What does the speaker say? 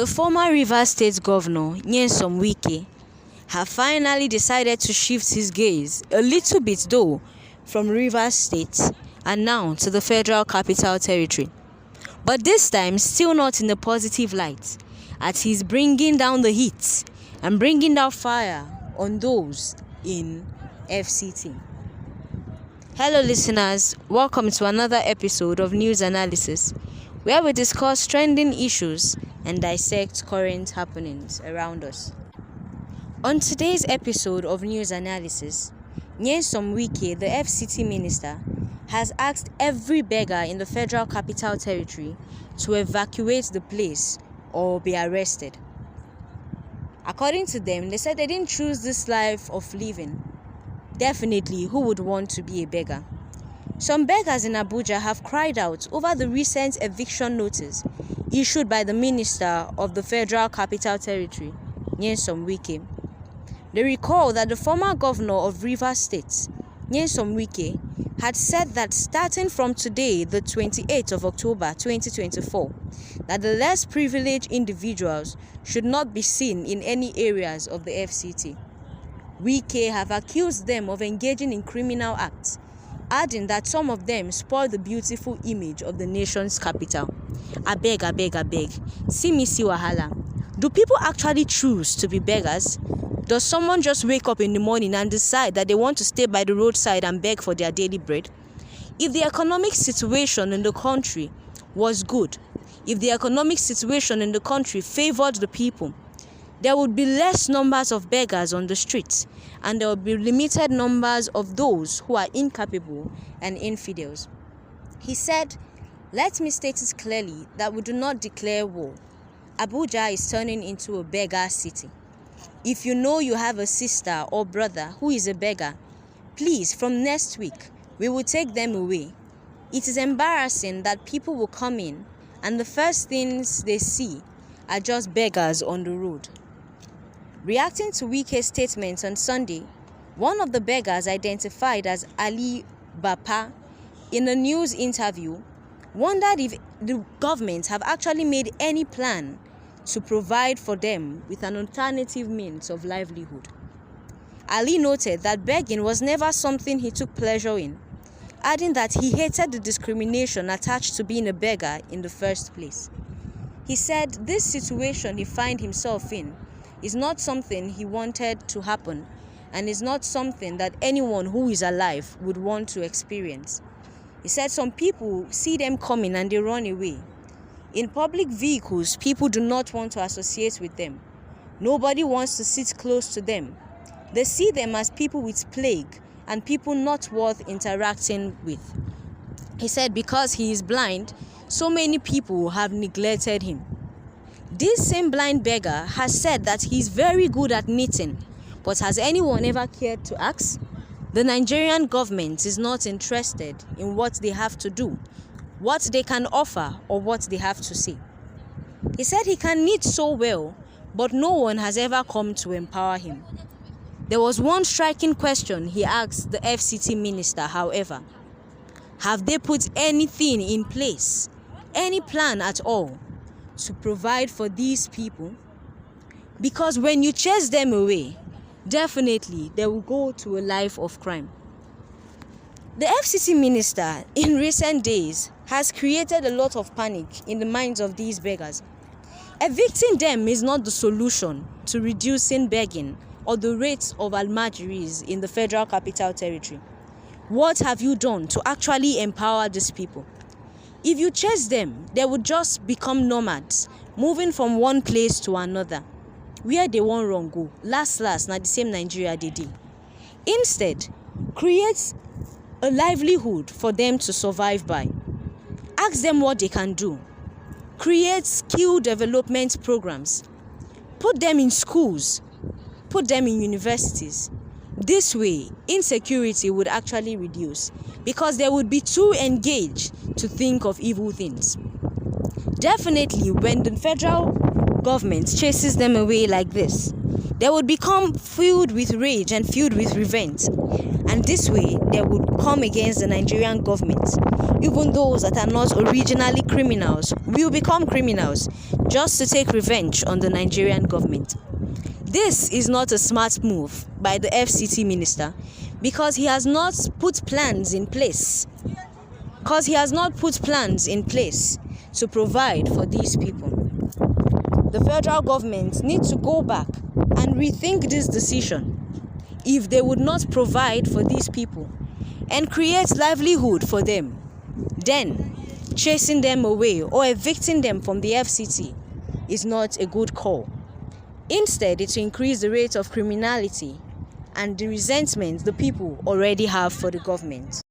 The former Rivers State Governor, Wike, have finally decided to shift his gaze a little bit though from Rivers State and now to the Federal Capital Territory. But this time still not in a positive light, as he's bringing down the heat and bringing down fire on those in FCT. Hello listeners, welcome to another episode of News Analysis, where we discuss trending issues and dissect current happenings around us. On today's episode of News Analysis, Wike, the FCT minister, has asked every beggar in the Federal Capital Territory to evacuate the place or be arrested. According to them, they said they didn't choose this life of living. Definitely, who would want to be a beggar? Some beggars in Abuja have cried out over the recent eviction notice issued by the Minister of the Federal Capital Territory, Wike. They recall that the former governor of Rivers State, Wike, had said that starting from today, the 28th of October 2024, that the less privileged individuals should not be seen in any areas of the FCT. Wike have accused them of engaging in criminal acts, adding that some of them spoil the beautiful image of the nation's capital. Abeg, see me see wahala. Do people actually choose to be beggars? Does someone just wake up in the morning and decide that they want to stay by the roadside and beg for their daily bread? If the economic situation in the country was good, if the economic situation in the country favored the people, there would be less numbers of beggars on the streets, and there would be limited numbers of those who are incapable and infidels. He said, "Let me state it clearly that we do not declare war. Abuja is turning into a beggar city. If you know you have a sister or brother who is a beggar, please, from next week, we will take them away. It is embarrassing that people will come in and the first things they see are just beggars on the road." Reacting to Wike's statement on Sunday, one of the beggars, identified as Ali Bapa, in a news interview, wondered if the government have actually made any plan to provide for them with an alternative means of livelihood. Ali noted that begging was never something he took pleasure in, adding that he hated the discrimination attached to being a beggar in the first place. He said this situation he finds himself in is not something he wanted to happen and is not something that anyone who is alive would want to experience. He said some people see them coming and they run away. In public vehicles, people do not want to associate with them. Nobody wants to sit close to them. They see them as people with plague and people not worth interacting with. He said because he is blind, so many people have neglected him. This same blind beggar has said that he's very good at knitting, but has anyone ever cared to ask? The Nigerian government is not interested in what they have to do, what they can offer, or what they have to say. He said he can knit so well, but no one has ever come to empower him. There was one striking question he asked the FCT minister, however. Have they put anything in place, any plan at all, to provide for these people? Because when you chase them away, definitely they will go to a life of crime. The FCT minister in recent days has created a lot of panic in the minds of these beggars. Evicting them is not the solution to reducing begging or the rates of almajiris in the Federal Capital Territory. What have you done to actually empower these people? If you chase them, they would just become nomads, moving from one place to another. Where they won't run go, last, na the same Nigeria they did. Instead, create a livelihood for them to survive by. Ask them what they can do. Create skill development programs. Put them in schools. Put them in universities. This way, insecurity would actually reduce because they would be too engaged to think of evil things. Definitely, when the federal government chases them away like this, they would become filled with rage and filled with revenge. And this way, they would come against the Nigerian government. Even those that are not originally criminals will become criminals just to take revenge on the Nigerian government. This is not a smart move by the FCT minister because he has not put plans in place. To provide for these people. The federal government needs to go back and rethink this decision. If they would not provide for these people and create livelihood for them, then chasing them away or evicting them from the FCT is not a good call. Instead, it will increase the rate of criminality and the resentment the people already have for the government.